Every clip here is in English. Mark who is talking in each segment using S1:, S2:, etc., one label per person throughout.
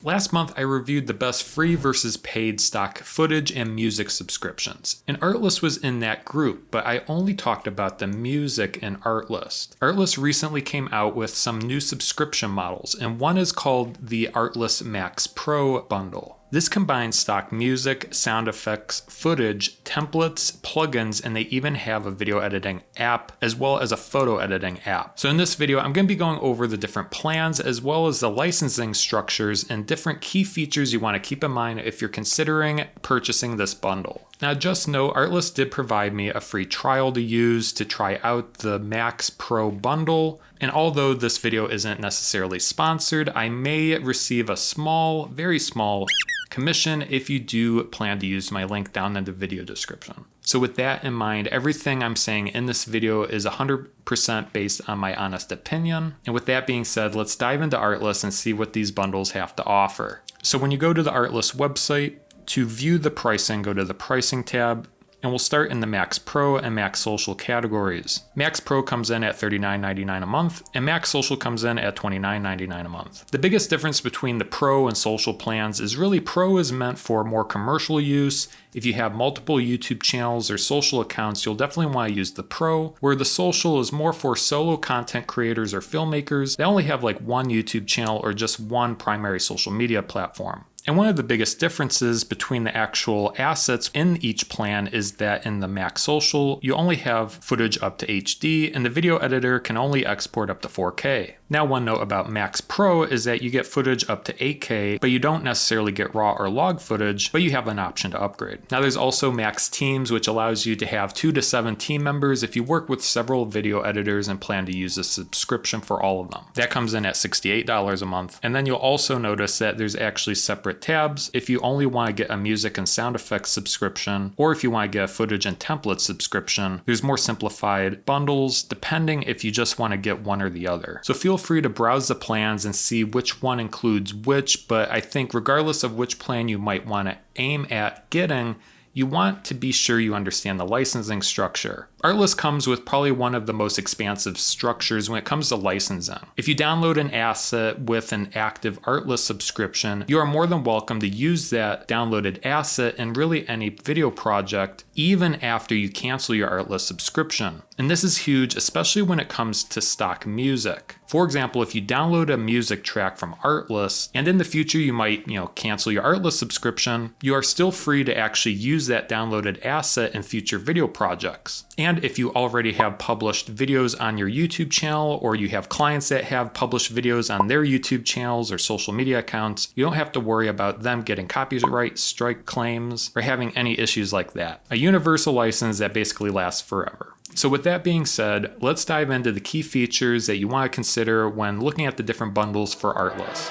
S1: Last month, I reviewed the best free versus paid stock footage and music subscriptions. And Artlist was in that group, but I only talked about the music in Artlist. Artlist recently came out with some new subscription models, and one is called the Artlist MAX Pro bundle. This combines stock music, sound effects, footage, templates, plugins, and they even have a video editing app as well as a photo editing app. So in this video, I'm going to be going over the different plans as well as the licensing structures and different key features you want to keep in mind if you're considering purchasing this bundle. Now just know Artlist did provide me a free trial to use to try out the Max Pro bundle, and although this video isn't necessarily sponsored, I may receive a small, very small commission if you do plan to use my link down in the video description. So with that in mind, everything I'm saying in this video is 100% based on my honest opinion. And with that being said, let's dive into Artlist and see what these bundles have to offer. So when you go to the Artlist website, to view the pricing, go to the pricing tab, and we'll start in the Max Pro and Max Social categories. Max Pro comes in at $39.99 a month, and Max Social comes in at $29.99 a month. The biggest difference between the Pro and Social plans is really Pro is meant for more commercial use. If you have multiple YouTube channels or social accounts, you'll definitely want to use the Pro, where the Social is more for solo content creators or filmmakers that only have like one YouTube channel or just one primary social media platform. And one of the biggest differences between the actual assets in each plan is that in the Max Social, you only have footage up to HD, and the video editor can only export up to 4K. Now, one note about Max Pro is that you get footage up to 8K, but you don't necessarily get raw or log footage, but you have an option to upgrade. Now, there's also Max Teams, which allows you to have 2 to 7 team members if you work with several video editors and plan to use a subscription for all of them. That comes in at $68 a month. And then you'll also notice that there's actually separate tabs if you only want to get a music and sound effects subscription, or if you want to get a footage and template subscription. There's more simplified bundles depending if you just want to get one or the other. So feel free to browse the plans and see which one includes which, but I think regardless of which plan you might want to aim at getting, you want to be sure you understand the licensing structure. Artlist comes with probably one of the most expansive structures when it comes to licensing. If you download an asset with an active Artlist subscription, you are more than welcome to use that downloaded asset in really any video project, even after you cancel your Artlist subscription. And this is huge, especially when it comes to stock music. For example, if you download a music track from Artlist, and in the future you might, cancel your Artlist subscription, you are still free to actually use that downloaded asset in future video projects. And if you already have published videos on your YouTube channel, or you have clients that have published videos on their YouTube channels or social media accounts, you don't have to worry about them getting copyright strike claims or having any issues like that. A universal license that basically lasts forever. So with that being said, let's dive into the key features that you want to consider when looking at the different bundles for Artlist.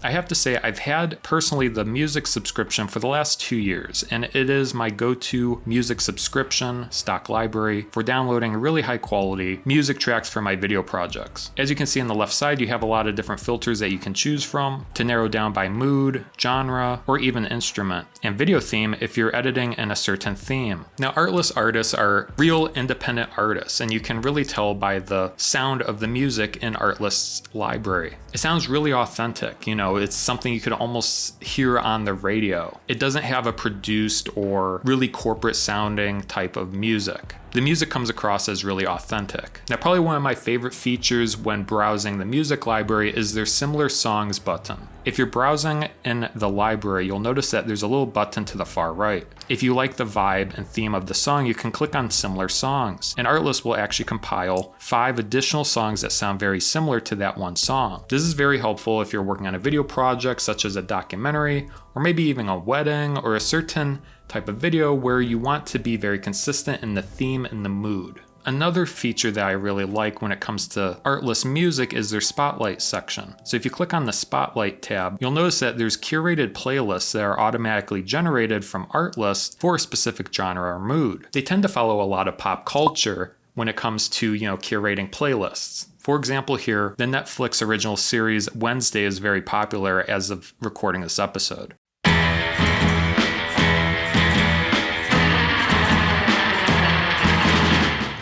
S1: I have to say I've had personally the music subscription for the last 2 years, and it is my go-to music subscription stock library for downloading really high quality music tracks for my video projects. As you can see on the left side, you have a lot of different filters that you can choose from to narrow down by mood, genre, or even instrument, and video theme if you're editing in a certain theme. Now, Artlist artists are real independent artists, and you can really tell by the sound of the music in Artlist's library. It sounds really authentic, it's something you could almost hear on the radio. It doesn't have a produced or really corporate sounding type of music. The music comes across as really authentic. Now, probably one of my favorite features when browsing the music library is their similar songs button. If you're browsing in the library, you'll notice that there's a little button to the far right. If you like the vibe and theme of the song, you can click on similar songs, and Artlist will actually compile 5 additional songs that sound very similar to that one song. This is very helpful if you're working on a video project such as a documentary, or maybe even a wedding or a certain type of video where you want to be very consistent in the theme and the mood. Another feature that I really like when it comes to Artlist music is their Spotlight section. So if you click on the Spotlight tab, you'll notice that there's curated playlists that are automatically generated from Artlist for a specific genre or mood. They tend to follow a lot of pop culture when it comes to, curating playlists. For example here, the Netflix original series Wednesday is very popular as of recording this episode.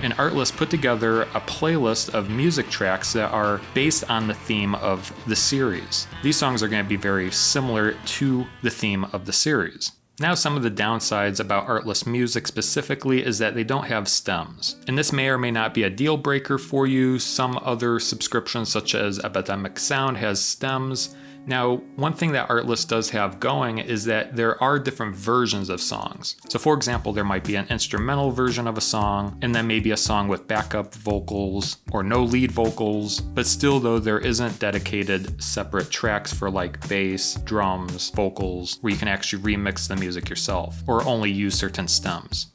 S1: and Artlist put together a playlist of music tracks that are based on the theme of the series. These songs are going to be very similar to the theme of the series. Now, some of the downsides about Artlist music specifically is that they don't have stems. And this may or may not be a deal breaker for you. Some other subscriptions, such as Epidemic Sound, has stems. Now, one thing that Artlist does have going is that there are different versions of songs. So for example, there might be an instrumental version of a song, and then maybe a song with backup vocals or no lead vocals, but still though there isn't dedicated separate tracks for like bass, drums, vocals, where you can actually remix the music yourself or only use certain stems.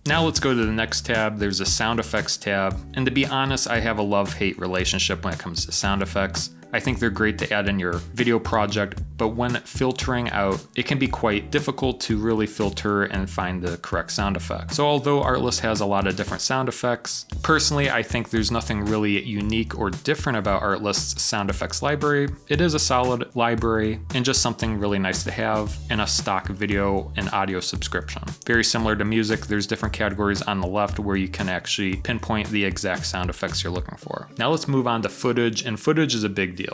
S1: Now let's go to the next tab. There's a sound effects tab, and to be honest, I have a love-hate relationship when it comes to sound effects. I think they're great to add in your video project, but when filtering out, it can be quite difficult to really filter and find the correct sound effect. So although Artlist has a lot of different sound effects, personally I think there's nothing really unique or different about Artlist's sound effects library. It is a solid library and just something really nice to have in a stock video and audio subscription. Very similar to music, there's different categories on the left where you can actually pinpoint the exact sound effects you're looking for. Now let's move on to footage, and footage is a big deal.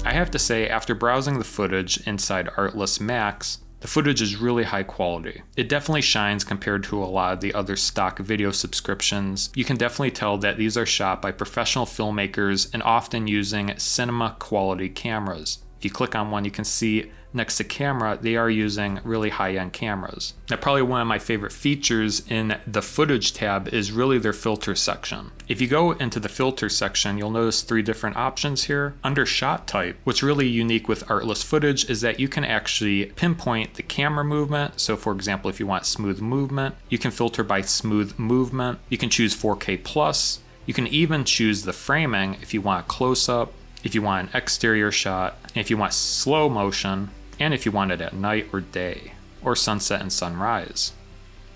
S1: I have to say, after browsing the footage inside Artlist MAX, the footage is really high quality. It definitely shines compared to a lot of the other stock video subscriptions. You can definitely tell that these are shot by professional filmmakers and often using cinema quality cameras. If you click on one, you can see next to camera, they are using really high-end cameras. Now, probably one of my favorite features in the footage tab is really their filter section. If you go into the filter section, you'll notice 3 different options here. Under shot type, what's really unique with Artlist footage is that you can actually pinpoint the camera movement. So for example, if you want smooth movement, you can filter by smooth movement. You can choose 4K plus. You can even choose the framing if you want a close-up, if you want an exterior shot, and if you want slow motion, and if you want it at night or day, or sunset and sunrise.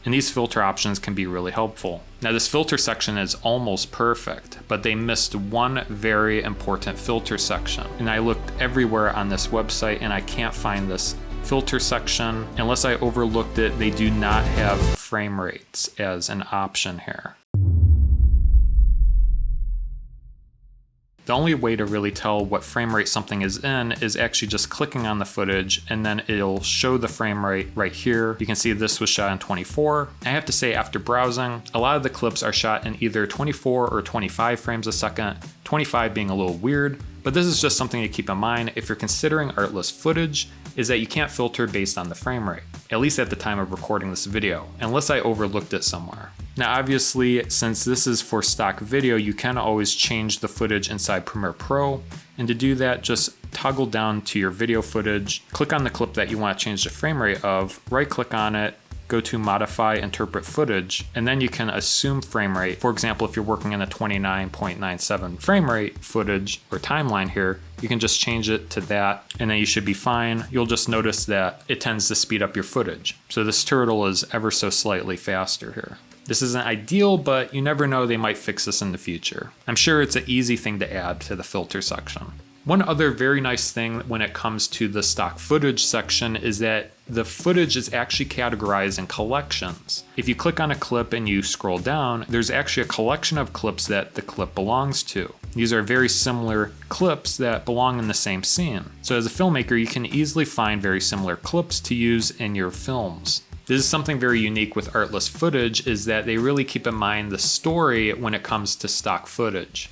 S1: And these filter options can be really helpful. Now this filter section is almost perfect, but they missed one very important filter section. And I looked everywhere on this website and I can't find this filter section. Unless I overlooked it, they do not have frame rates as an option here. The only way to really tell what frame rate something is in is actually just clicking on the footage, and then it'll show the frame rate right here. You can see this was shot in 24. I have to say, after browsing, a lot of the clips are shot in either 24 or 25 frames a second, 25 being a little weird, but this is just something to keep in mind if you're considering Artlist footage, is that you can't filter based on the frame rate, at least at the time of recording this video, unless I overlooked it somewhere. Now obviously, since this is for stock video, you can always change the footage inside Premiere Pro, and to do that, just toggle down to your video footage, click on the clip that you want to change the frame rate of, right click on it, go to Modify Interpret Footage, and then you can assume frame rate. For example, if you're working in a 29.97 frame rate footage or timeline here, you can just change it to that, and then you should be fine. You'll just notice that it tends to speed up your footage. So this turtle is ever so slightly faster here. This isn't ideal, but you never know, they might fix this in the future. I'm sure it's an easy thing to add to the filter section. One other very nice thing when it comes to the stock footage section is that the footage is actually categorized in collections. If you click on a clip and you scroll down, there's actually a collection of clips that the clip belongs to. These are very similar clips that belong in the same scene. So as a filmmaker, you can easily find very similar clips to use in your films. This is something very unique with Artlist footage, is that they really keep in mind the story when it comes to stock footage.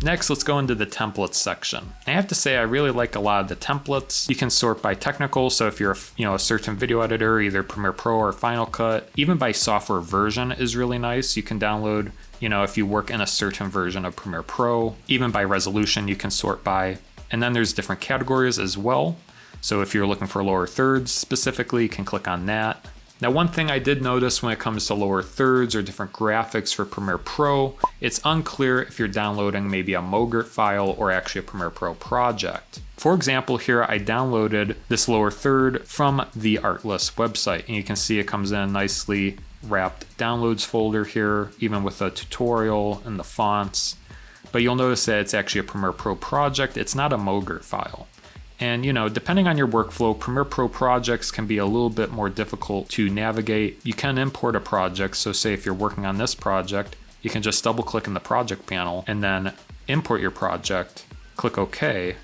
S1: Next, let's go into the templates section. I have to say, I really like a lot of the templates. You can sort by technical, so if you're a certain video editor, either Premiere Pro or Final Cut, even by software version is really nice. You can download, if you work in a certain version of Premiere Pro, even by resolution you can sort by. And then there's different categories as well. So if you're looking for lower thirds specifically, you can click on that. Now, one thing I did notice when it comes to lower thirds or different graphics for Premiere Pro, it's unclear if you're downloading maybe a MOGRT file or actually a Premiere Pro project. For example, here I downloaded this lower third from the Artlist website, and you can see it comes in a nicely wrapped downloads folder here, even with a tutorial and the fonts. but you'll notice that it's actually a Premiere Pro project. It's not a Mogert file. And depending on your workflow, Premiere Pro projects can be a little bit more difficult to navigate. You can import a project. So say if you're working on this project, you can just double click in the project panel and then import your project, click OK.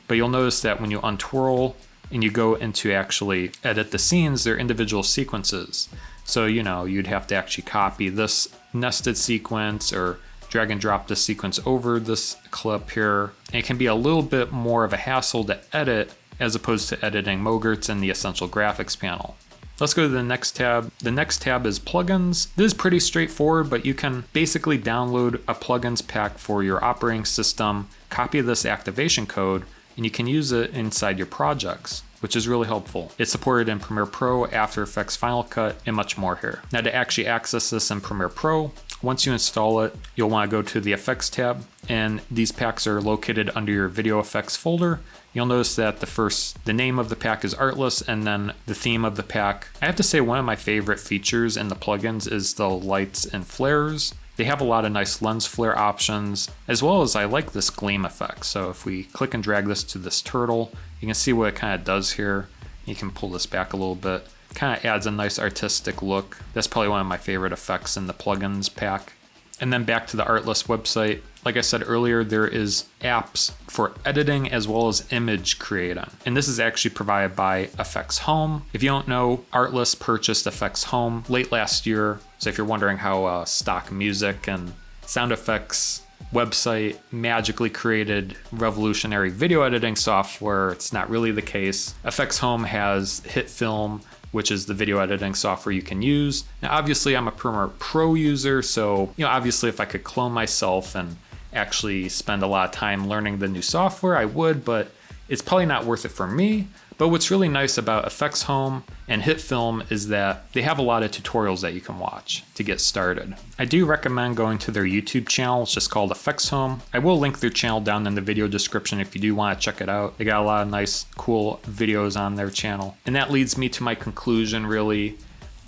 S1: But you'll notice that when you untwirl and you go into actually edit the scenes, they're individual sequences. So, you'd have to actually copy this nested sequence or drag and drop this sequence over this clip here. And it can be a little bit more of a hassle to edit as opposed to editing Mogerts in the Essential Graphics panel. Let's go to the next tab. The next tab is plugins. This is pretty straightforward, but you can basically download a plugins pack for your operating system, copy this activation code, and you can use it inside your projects, which is really helpful. It's supported in Premiere Pro, After Effects, Final Cut, and much more here. Now to actually access this in Premiere Pro, once you install it, you'll want to go to the Effects tab, and these packs are located under your Video Effects folder. You'll notice that the name of the pack is Artlist, and then the theme of the pack. I have to say one of my favorite features in the plugins is the lights and flares. They have a lot of nice lens flare options, as well as I like this gleam effect. So if we click and drag this to this turtle, you can see what it kind of does here. You can pull this back a little bit. Kind of adds a nice artistic look. That's probably one of my favorite effects in the plugins pack. And then back to the Artlist website. Like I said earlier, there is apps for editing as well as image creating. And this is actually provided by Effects Home. If you don't know, Artlist purchased Effects Home late last year. So if you're wondering how stock music and sound effects website magically created revolutionary video editing software, it's not really the case. Effects Home has HitFilm, which is the video editing software you can use. Now, obviously I'm a Premiere Pro user, so obviously if I could clone myself and actually spend a lot of time learning the new software, I would, but it's probably not worth it for me. But what's really nice about Effects Home and HitFilm is that they have a lot of tutorials that you can watch to get started. I do recommend going to their YouTube channel. It's just called Effects Home. I will link their channel down in the video description if you do want to check it out. They got a lot of nice, cool videos on their channel. And that leads me to my conclusion, really.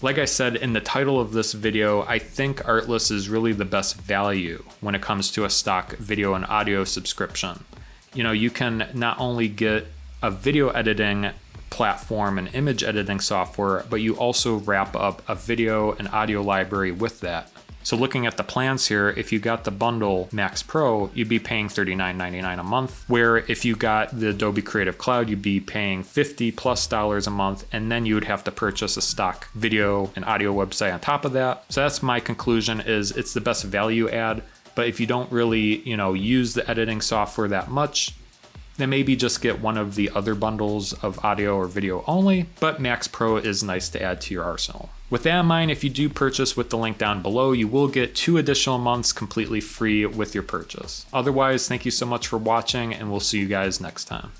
S1: Like I said in the title of this video, I think Artlist is really the best value when it comes to a stock video and audio subscription. You can not only get a video editing platform and image editing software, but you also wrap up a video and audio library with that. So looking at the plans here, if you got the bundle Max Pro, you'd be paying $39.99 a month, where if you got the Adobe Creative Cloud, you'd be paying $50+ a month, and then you would have to purchase a stock video and audio website on top of that. So that's my conclusion, is it's the best value add. But if you don't really, use the editing software that much, then maybe just get one of the other bundles of audio or video only, but Max Pro is nice to add to your arsenal. With that in mind, if you do purchase with the link down below, you will get 2 additional months completely free with your purchase. Otherwise, thank you so much for watching, and we'll see you guys next time.